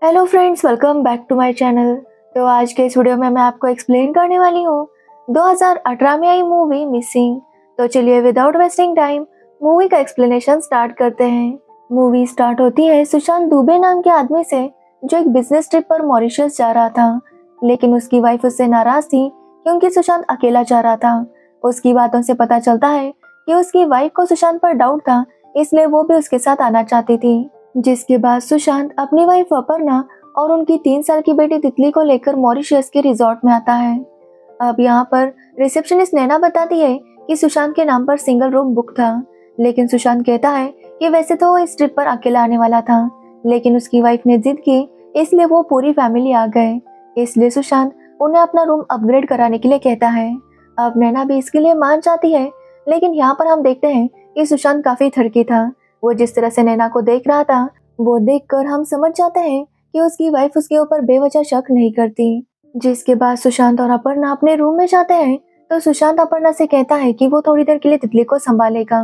Hello friends, welcome back to my channel. तो आज के इस वीडियो में मैं आपको एक्सप्लेन करने वाली हूँ 2018 में आई मूवी मिसिंग। तो चलिए विदाउट वेस्टिंग टाइम मूवी का एक्सप्लेनेशन स्टार्ट करते हैं। मूवी स्टार्ट होती है सुशांत दुबे नाम के आदमी से, जो एक बिजनेस ट्रिप पर मॉरिशस जा रहा था, लेकिन उसकी वाइफ उससे नाराज थी क्योंकि सुशांत अकेला जा रहा था। उसकी बातों से पता चलता है कि उसकी वाइफ को सुशांत पर डाउट था, इसलिए वो भी उसके साथ आना चाहती थी। जिसके बाद सुशांत अपनी वाइफ अपर्णा और उनकी 3 साल की बेटी तितली को लेकर मॉरिशस के रिजॉर्ट में आता है। अब यहाँ पर रिसेप्शनिस्ट नैना बताती है कि सुशांत के नाम पर सिंगल रूम बुक था, लेकिन सुशांत कहता है कि वैसे तो वो इस ट्रिप पर अकेला आने वाला था, लेकिन उसकी वाइफ ने जिद की, इसलिए वो पूरी फैमिली आ गए। इसलिए सुशांत उन्हें अपना रूम अपग्रेड कराने के लिए कहता है। अब नैना भी इसके लिए मान जाती है, लेकिन यहाँ पर हम देखते हैं कि सुशांत काफी थड़की था। वो जिस तरह से नैना को देख रहा था, वो देखकर हम समझ जाते हैं कि उसकी वाइफ उसके ऊपर बेवजह शक नहीं करती। जिसके बाद सुशांत और अपर्णा अपने रूम में जाते हैं, तो सुशांत अपर्णा से कहता है कि वो थोड़ी देर के लिए तितली को संभालेगा,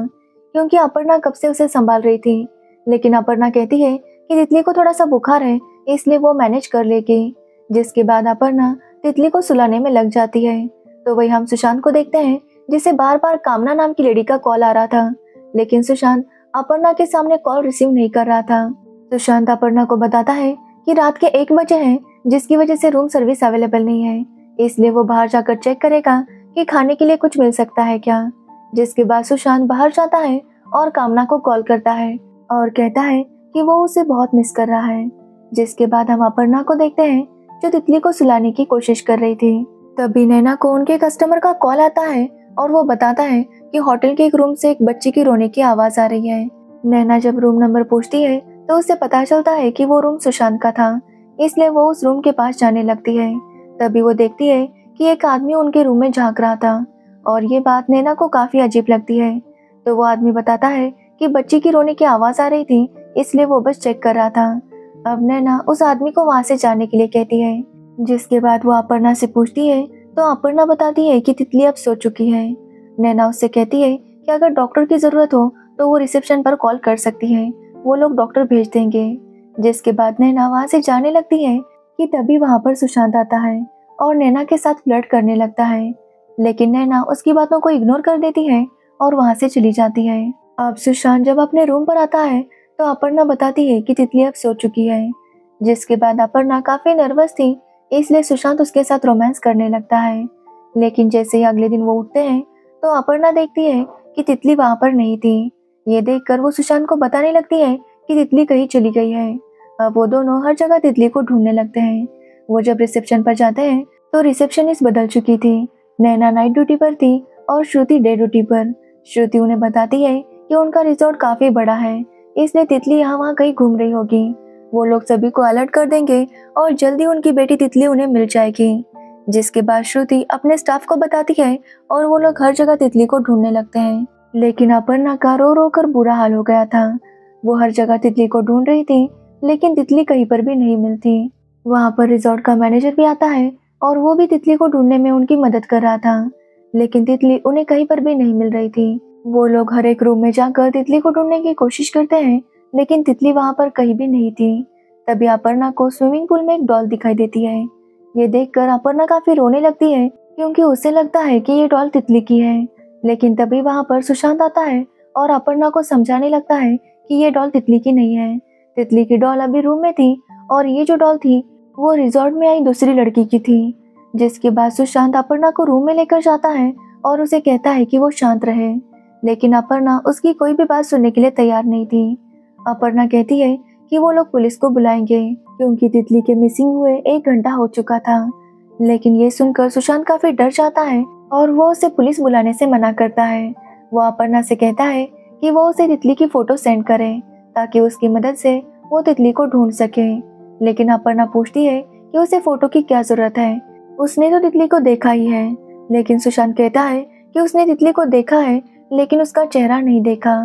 क्योंकि अपर्णा कब से उसे संभाल रही थी। लेकिन अपर्णा कहती है कि तितली को थोड़ा सा बुखार है, इसलिए वो मैनेज कर लेगी। जिसके बाद अपर्णा तितली को सुलाने में लग जाती है। तो वही हम सुशांत को देखते हैं, जिसे बार बार कामना नाम की लेडी का कॉल आ रहा था, लेकिन सुशांत अपर्णा के सामने कॉल रिसीव नहीं कर रहा था। सुशांत अपर्णा को बताता है कि रात के 1 बजे हैं, जिसकी वजह से रूम सर्विस अवेलेबल नहीं है, इसलिए वो बाहर जाकर चेक करेगा कि खाने के लिए कुछ मिल सकता है क्या। जिसके बाद सुशांत बाहर जाता है और कामना को कॉल करता है और कहता है कि वो उसे बहुत मिस कर रहा है। जिसके बाद हम अपर्णा को देखते हैं, जो तितली को सुलाने की कोशिश कर रही थी। तभी नैना को उनके कस्टमर का कॉल आता है और वो बताता है कि होटल के एक रूम से एक बच्ची की रोने की आवाज आ रही है। नैना जब रूम नंबर पूछती है, तो उसे पता चलता है कि वो रूम सुशांत का था, इसलिए वो उस रूम के पास जाने लगती है। तभी वो देखती है कि एक आदमी उनके रूम में झांक रहा था, और ये बात नैना को काफी अजीब लगती है। तो वो आदमी बताता है कि बच्ची की रोने की आवाज आ रही थी, इसलिए वो बस चेक कर रहा था। अब नैना उस आदमी को वहां से जाने के लिए कहती है। जिसके बाद वो अपर्णा से पूछती है, तो अपर्णा बताती है कि तितली अब सो चुकी है। नैना उससे कहती है कि अगर डॉक्टर की जरूरत हो तो वो रिसेप्शन पर कॉल कर सकती है, वो लोग डॉक्टर भेज देंगे। जिसके बाद नैना वहां से जाने लगती है कि तभी वहां पर सुशांत आता है और नैना के साथ फ्लर्ट करने लगता है, लेकिन नैना उसकी बातों को इग्नोर कर देती है और वहां से चली जाती है। अब सुशांत जब अपने रूम पर आता है, तो अपर्णा बताती है कि तितली अब सो चुकी है। जिसके बाद अपर्णा काफी नर्वस थी, इसलिए सुशांत उसके साथ रोमांस करने लगता है। लेकिन जैसे ही अगले दिन वो उठते हैं, तो अपर्णा देखती है कि तितली वहां पर नहीं थी। ये देखकर वो सुशांत को बताने लगती है कि तितली कहीं चली गई है। अब वो दोनों हर जगह तितली को ढूंढने लगते हैं। वो जब रिसेप्शन पर जाते हैं, तो रिसेप्शनिस्ट बदल चुकी थी। नैना नाइट ड्यूटी पर थी और श्रुति डे ड्यूटी पर। श्रुति उन्हें बताती है कि उनका रिजॉर्ट काफी बड़ा है, इसलिए तितली यहाँ वहाँ कहीं घूम रही होगी। वो लोग सभी को अलर्ट कर देंगे और जल्दी उनकी बेटी तितली उन्हें मिल जाएगी। जिसके बाद श्रुति अपने स्टाफ को बताती है और वो लोग हर जगह तितली को ढूंढने लगते हैं। लेकिन अपर्णा का रो रो कर बुरा हाल हो गया था। वो हर जगह तितली को ढूंढ रही थी, लेकिन तितली कहीं पर भी नहीं मिलती। वहां पर रिजॉर्ट का मैनेजर भी आता है और वो भी तितली को ढूंढने में उनकी मदद कर रहा था, लेकिन तितली उन्हें कहीं पर भी नहीं मिल रही थी। वो लोग हर एक रूम में जाकर तितली को ढूंढने की कोशिश करते हैं, लेकिन तितली वहां पर कहीं भी नहीं थी। तभी अपर्णा को स्विमिंग पूल में एक डॉल दिखाई देती है। ये देखकर अपर्णा काफी रोने लगती है, क्योंकि उसे लगता है कि ये डॉल तितली की है। लेकिन तभी वहां पर सुशांत आता है और अपर्णा को समझाने लगता है कि ये डॉल तितली की नहीं है। तितली की डॉल अभी रूम में थी और ये जो डॉल थी वो रिजॉर्ट में आई दूसरी लड़की की थी। जिसके बाद सुशांत अपर्णा को रूम में लेकर जाता है और उसे कहता है कि वो शांत रहे, लेकिन अपर्णा उसकी कोई भी बात सुनने के लिए तैयार नहीं थी। अपर्णा कहती है कि वो लोग पुलिस को बुलाएंगे, क्योंकि तितली के मिसिंग हुए 1 घंटा हो चुका था। लेकिन ये सुनकर सुशांत काफी डर जाता है और वो उसे पुलिस बुलाने से मना करता है। वो अपर्णा से कहता है कि वो उसे तितली की फोटो सेंड करे, ताकि उसकी मदद से वो तितली को ढूंढ सके। लेकिन अपर्णा पूछती है कि उसे फोटो की क्या जरूरत है, उसने तो तितली को देखा ही है। लेकिन सुशांत कहता है कि उसने तितली को देखा है, लेकिन उसका चेहरा नहीं देखा।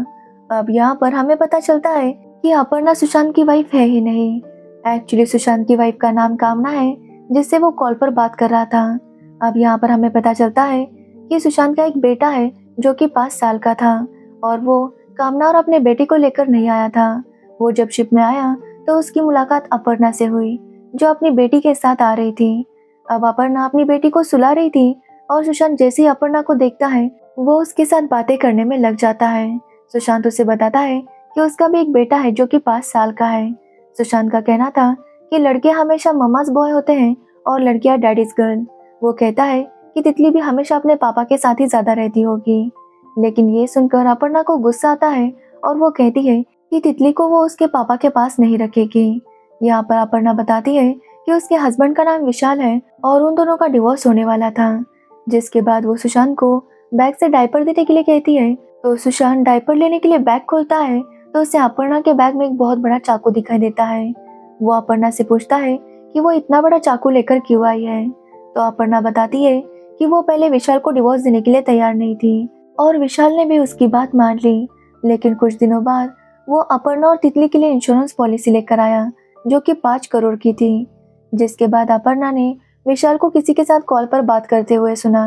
अब यहाँ पर हमें पता चलता है कि अपर्णा सुशांत की वाइफ है ही नहीं। एक्चुअली सुशांत की वाइफ का नाम कामना है, जिससे वो कॉल पर बात कर रहा था। अब यहाँ पर हमें पता चलता है कि सुशांत का एक बेटा है जो कि 5 साल का था, और वो कामना और अपने बेटे को लेकर नहीं आया था। वो जब शिप में आया तो उसकी मुलाकात अपर्णा से हुई, जो अपनी बेटी के साथ आ रही थी। अब अपर्णा अपनी बेटी को सुला रही थी और सुशांत जैसे ही अपर्णा को देखता है वो उसके साथ बातें करने में लग जाता है। सुशांत उसे बताता है कि उसका भी एक बेटा है जो कि 5 साल का है। सुशांत का कहना था कि लड़के हमेशा ममाज बॉय होते हैं और लड़कियां डैडीज गर्ल। वो कहता है कि तितली भी हमेशा अपने पापा के साथ ही ज्यादा रहती होगी। लेकिन ये सुनकर अपर्णा को गुस्सा आता है और वो कहती है कि तितली को वो उसके पापा के पास नहीं रखेगी। यहाँ पर अपर्णा बताती है कि उसके हस्बैंड का नाम विशाल है और उन दोनों का डिवोर्स होने वाला था। जिसके बाद वो सुशांत को बैग से डायपर देने के लिए कहती है। तो सुशांत डायपर लेने के लिए बैग खोलता है तो उसे अपर्णा के बैग में एक बहुत बड़ा चाकू दिखाई देता है। वो अपर्णा से पूछता है कि वो इतना बड़ा चाकू लेकर क्यों आई है। तो अपर्णा बताती है कि वो पहले विशाल को डिवोर्स देने के लिए तैयार नहीं थी और विशाल ने भी उसकी बात मान ली। लेकिन कुछ दिनों बाद वो अपर्णा और तितली के लिए इंश्योरेंस पॉलिसी लेकर आया जो कि 5 करोड़ की थी। जिसके बाद अपर्णा ने विशाल को किसी के साथ कॉल पर बात करते हुए सुना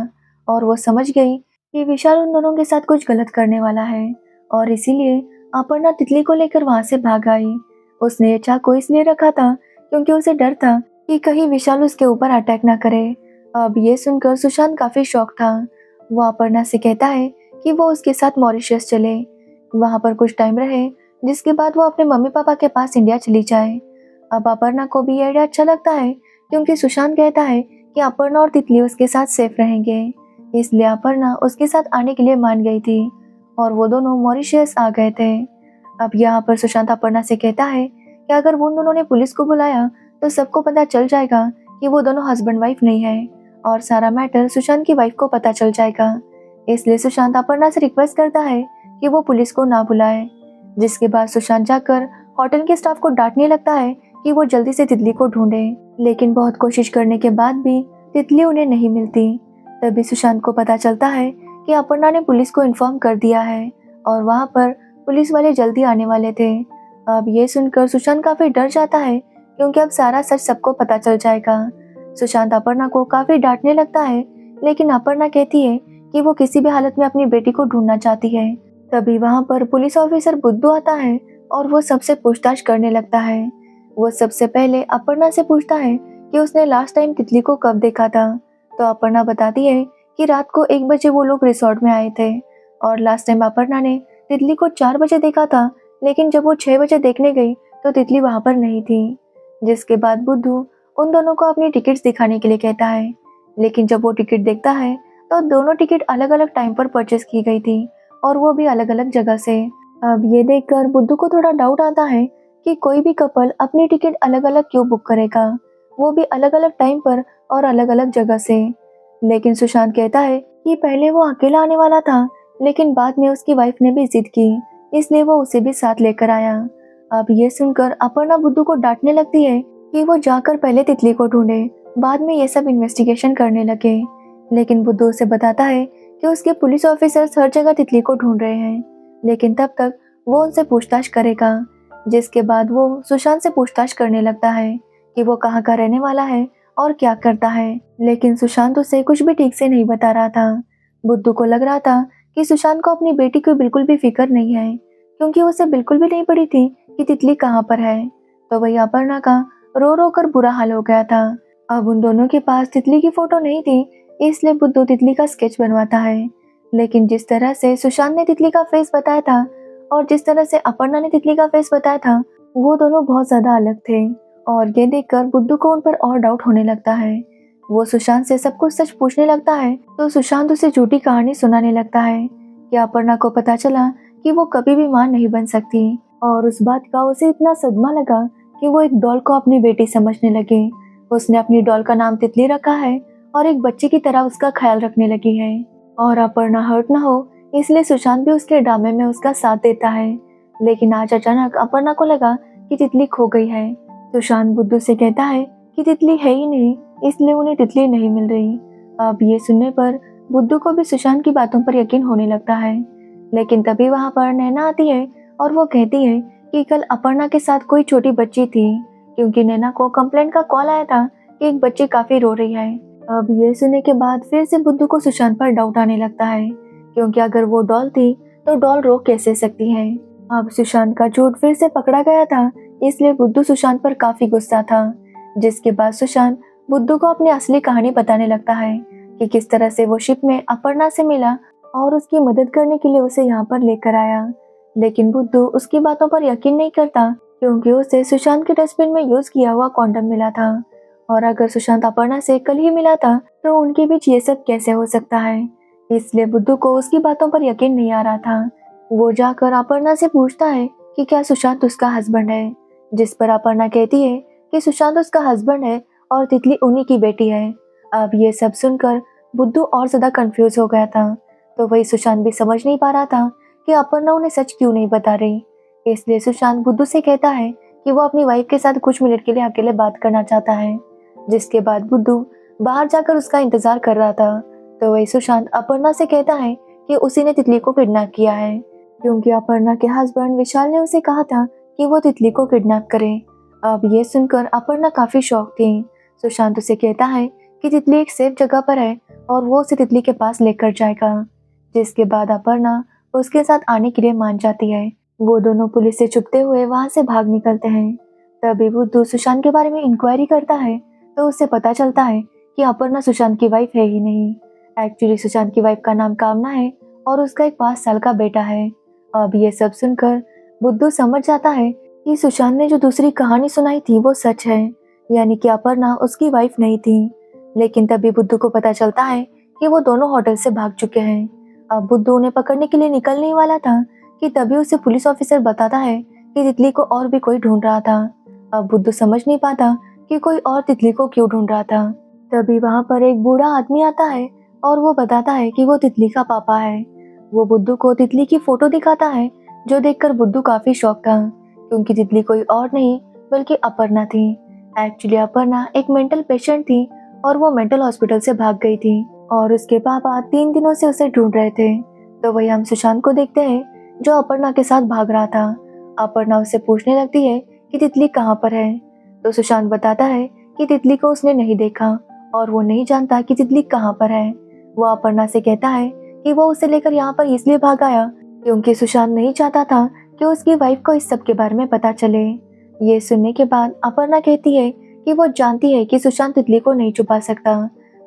और वो समझ गई कि विशाल उन दोनों के साथ कुछ गलत करने वाला है और इसीलिए अपर्णा तितली को लेकर वहां से भाग आई। उसने ये चाकू इसलिए रखा था क्योंकि उसे डर था कि कहीं विशाल उसके ऊपर अटैक ना करे। अब ये सुनकर सुशांत काफी शॉक था। वो अपर्णा से कहता है कि वो उसके साथ मॉरिशस चले, वहां पर कुछ टाइम रहे, जिसके बाद वो अपने मम्मी पापा के पास इंडिया चली जाए। अब अपर्णा को भी ये आइडिया अच्छा लगता है क्योंकि सुशांत कहता है कि अपर्णा और तितली उसके साथ सेफ रहेंगे, इसलिए अपर्णा उसके साथ आने के लिए मान गई थी और वो दोनों मॉरिशस आ गए थे। अब यहाँ पर सुशांत अपर्णा से कहता है कि अगर वो दोनों ने पुलिस को बुलाया तो सबको पता चल जाएगा कि वो दोनों हस्बैंड वाइफ नहीं है और सारा मैटर सुशांत की वाइफ को पता चल जाएगा। इसलिए सुशांत अपर्णा से रिक्वेस्ट करता है कि वो पुलिस को ना बुलाए। जिसके बाद सुशांत जाकर होटल के स्टाफ को डांटने लगता है कि वो जल्दी से तितली को ढूंढे, लेकिन बहुत कोशिश करने के बाद भी तितली उन्हें नहीं मिलती। तभी सुशांत को पता चलता है कि अपर्णा ने पुलिस को इन्फॉर्म कर दिया है और वहाँ पर पुलिस वाले जल्दी आने वाले थे। अब ये सुनकर सुशांत काफी डर जाता है क्योंकि अब सारा सच सबको पता चल जाएगा। सुशांत अपर्णा को काफी डांटने लगता है, लेकिन अपर्णा कहती है कि वो किसी भी हालत में अपनी बेटी को ढूंढना चाहती है। तभी वहाँ पर पुलिस ऑफिसर बुद्धू आता है और वो सबसे पूछताछ करने लगता है। वो सबसे पहले अपर्णा से पूछता है कि उसने लास्ट टाइम तितली को कब देखा था। तो अपर्णा बताती है कि रात को 1 बजे वो लोग रिसोर्ट में आए थे और लास्ट टाइम अपर्णा ने तितली को 4 बजे देखा था, लेकिन जब वो 6 बजे देखने गई तो तितली वहां पर नहीं थी। जिसके बाद बुद्धू उन दोनों को अपनी टिकट्स दिखाने के लिए कहता है, लेकिन जब वो टिकट देखता है तो दोनों टिकट अलग अलग टाइम पर परचेस की गई थी और वो भी अलग अलग जगह से। अब ये देखकर बुद्धू को थोड़ा डाउट आता है कि कोई भी कपल अपनी टिकट अलग अलग क्यों बुक करेगा, वो भी अलग अलग टाइम पर और अलग अलग जगह से। लेकिन सुशांत कहता है कि पहले वो अकेला आने वाला था, लेकिन बाद में उसकी वाइफ ने भी जिद की, इसलिए वो उसे भी साथ लेकर आया। अब ये सुनकर अपर्णा बुद्धू को डांटने लगती है कि वो जाकर पहले तितली को ढूंढे, बाद में ये सब इन्वेस्टिगेशन करने लगे। लेकिन बुद्धू उसे बताता है कि उसके पुलिस ऑफिसर्स हर जगह तितली को ढूंढ रहे हैं, लेकिन तब तक वो उनसे पूछताछ करेगा। जिसके बाद वो सुशांत से पूछताछ करने लगता है कि वो कहाँ का रहने वाला है और क्या करता है, लेकिन सुशांत उसे कुछ भी ठीक से नहीं बता रहा था। बुद्धू को लग रहा था कि सुशांत को अपनी बेटी की बिल्कुल भी फिक्र नहीं है, क्योंकि उसे बिल्कुल भी नहीं पड़ी थी कि तितली कहाँ पर है। तो वही अपर्णा का रो रो कर बुरा हाल हो गया था। अब उन दोनों के पास तितली की फोटो नहीं थी, इसलिए बुद्धू तितली का स्केच बनवाता है। लेकिन जिस तरह से सुशांत ने तितली का फेस बताया था और जिस तरह से अपर्णा ने तितली का फेस बताया था, वो दोनों बहुत ज्यादा अलग थे और ये देखकर बुद्धू को उन पर और डाउट होने लगता है। वो सुशांत से सब कुछ सच पूछने लगता है तो सुशांत उसे झूठी कहानी सुनाने लगता है कि अपर्णा को पता चला कि वो कभी भी मां नहीं बन सकती और उस बात का उसे इतना सदमा लगा कि वो एक डॉल को अपनी बेटी समझने लगे। उसने अपनी डॉल का नाम तितली रखा है और एक बच्चे की तरह उसका ख्याल रखने लगी है और अपर्णा हर्ट ना हो इसलिए सुशांत भी उसके ड्रामे में उसका साथ देता है। लेकिन आज अचानक अपर्णा को लगा कि तितली खो गई है। सुशांत बुद्धू से कहता है कि तितली है ही नहीं, इसलिए उन्हें तितली नहीं मिल रही। अब ये सुनने पर बुद्धू को भी सुशांत की बातों पर यकीन होने लगता है। लेकिन तभी वहां पर नैना आती है और वो कहती है कि कल अपर्णा के साथ कोई छोटी बच्ची थी, क्योंकि नैना को कंप्लेंट का कॉल आया था कि एक बच्ची काफी रो रही है। अब ये सुनने के बाद फिर से बुद्धू को सुशांत पर डाउट आने लगता है, क्योंकि अगर वो डॉल थी तो डॉल रो कैसे सकती है। अब सुशांत का झूठ फिर से पकड़ा गया था, इसलिए बुद्धू सुशांत पर काफी गुस्सा था। जिसके बाद सुशांत बुद्धू को अपनी असली कहानी बताने लगता है कि किस तरह से वो शिप में अपर्णा से मिला और उसकी मदद करने के लिए उसे यहाँ पर लेकर आया। लेकिन बुद्धू उसकी बातों पर यकीन नहीं करता क्योंकि उसे सुशांत के डस्टबिन में यूज किया हुआ कॉन्डम मिला था और अगर सुशांत अपर्णा से कल ही मिला था तो उनके बीच ये सब कैसे हो सकता है। इसलिए बुद्धू को उसकी बातों पर यकीन नहीं आ रहा था। वो जाकर अपर्णा से पूछता है कि क्या सुशांत उसका हस्बैंड है, जिस पर अपर्णा कहती है कि सुशांत उसका हस्बैंड है और तितली उन्हीं की बेटी है। अब ये सब सुनकर बुद्धू और ज्यादा कंफ्यूज हो गया था। तो वही सुशांत भी समझ नहीं पा रहा था कि अपर्णा उन्हें सच क्यों नहीं बता रही। इसलिए सुशांत बुद्धू से कहता है कि वो अपनी वाइफ के साथ कुछ मिनट के लिए अकेले बात करना चाहता है। जिसके बाद बुद्धू बाहर जाकर उसका इंतजार कर रहा था। तो वही सुशांत अपर्णा से कहता है कि उसी ने तितली को किडनैप किया है क्योंकि अपर्णा के हस्बैंड विशाल ने उसे कहा था कि वो तितली को किडनैप करे। अब ये सुनकर अपर्णा काफी शॉक थी। सुशांत उसे कहता है कि तितली एक सेफ जगह पर है और वो उसे तितली के पास लेकर जाएगा। जिसके बाद अपर्णा उसके साथ आने के लिए मान जाती है। वो दोनों पुलिस से छुपते हुए वहां से भाग निकलते हैं। तभी बुद्धू सुशांत के बारे में इंक्वायरी करता है तो उससे पता चलता है कि अपर्णा सुशांत की वाइफ है ही नहीं। एक्चुअली सुशांत की वाइफ का नाम कामना है और उसका एक 5 साल का बेटा है। अब ये सब सुनकर बुद्धू समझ जाता है कि सुशांत ने जो दूसरी कहानी सुनाई थी वो सच है, यानी कि अपर्णा उसकी वाइफ नहीं थी। लेकिन तभी बुद्धू को पता चलता है कि वो दोनों होटल से भाग चुके हैं। अब बुद्धू उन्हें पकड़ने के लिए निकलने ही वाला था कि तभी उसे पुलिस ऑफिसर बताता है कि तितली को और भी कोई ढूंढ रहा था। अब बुद्धू समझ नहीं पाता कि कोई और तितली को क्यों ढूंढ रहा था। तभी वहां पर एक बूढ़ा आदमी आता है और वो बताता है कि वो तितली का पापा है। वो बुद्धू को तितली की फोटो दिखाता है जो देखकर बुद्धू काफी शॉक था क्योंकि तितली कोई और नहीं बल्कि अपर्णा थी। एक्चुअली अपर्णा एक मेंटल पेशेंट थी और वो मेंटल हॉस्पिटल से भाग गई थी और उसके पापा 3 दिनों से उसे ढूंढ रहे थे। तो वही हम सुशांत को देखते हैं जो अपर्णा के साथ भाग रहा था। अपर्णा उससे पूछने लगती है कि तितली कहाँ पर है। तो सुशांत बताता है कि तितली को उसने नहीं देखा और वो नहीं जानता कि तितली कहाँ पर है। वो अपर्णा से कहता है कि वो उसे लेकर यहाँ पर इसलिए भाग आया क्योंकि सुशांत नहीं चाहता था कि उसकी वाइफ को इस सब के बारे में पता चले। ये सुनने के बाद अपर्णा कहती है कि वो जानती है कि सुशांत तितली को नहीं छुपा सकता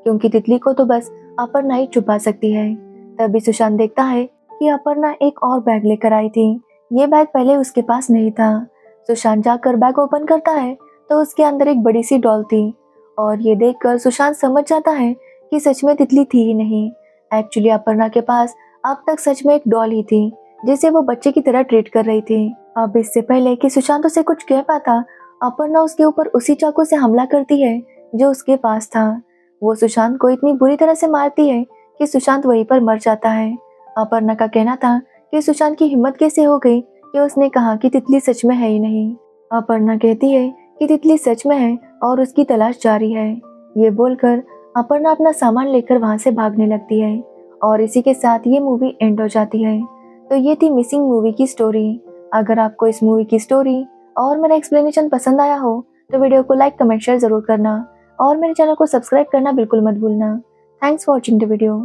क्योंकि तितली को तो बस अपर्णा ही छुपा सकती है। तभी सुशांत देखता है कि अपर्णा एक और बैग लेकर आई थी। ये बैग पहले उसके पास नहीं था। सुशांत जाकर बैग ओपन करता है तो उसके अंदर एक बड़ी सी डॉल थी और ये देखकर सुशांत समझ जाता है कि सच में तितली थी ही नहीं। एक्चुअली अपर्णा के पास अब तक सच में एक डॉल ही थी जिसे वो बच्चे की तरह ट्रीट कर रही थी। अब इससे पहले कि सुशांत उसे कुछ कह पाता, अपर्णा उसके ऊपर उसी चाकू से हमला करती है जो उसके पास था। वो सुशांत को इतनी बुरी तरह से मारती है कि सुशांत वहीं पर मर जाता है। अपर्णा का कहना था कि सुशांत की हिम्मत कैसे हो गई कि उसने कहा कि तितली सच में है ही नहीं। अपर्णा कहती है कि तितली सच में है और उसकी तलाश जारी है। ये बोलकर अपर्णा अपना सामान लेकर वहां से भागने लगती है और इसी के साथ ये मूवी एंड हो जाती है। तो ये थी मिसिंग मूवी की स्टोरी। अगर आपको इस मूवी की स्टोरी और मेरा एक्सप्लेनेशन पसंद आया हो तो वीडियो को लाइक कमेंट शेयर जरूर करना और मेरे चैनल को सब्सक्राइब करना बिल्कुल मत भूलना। Thanks for watching the video.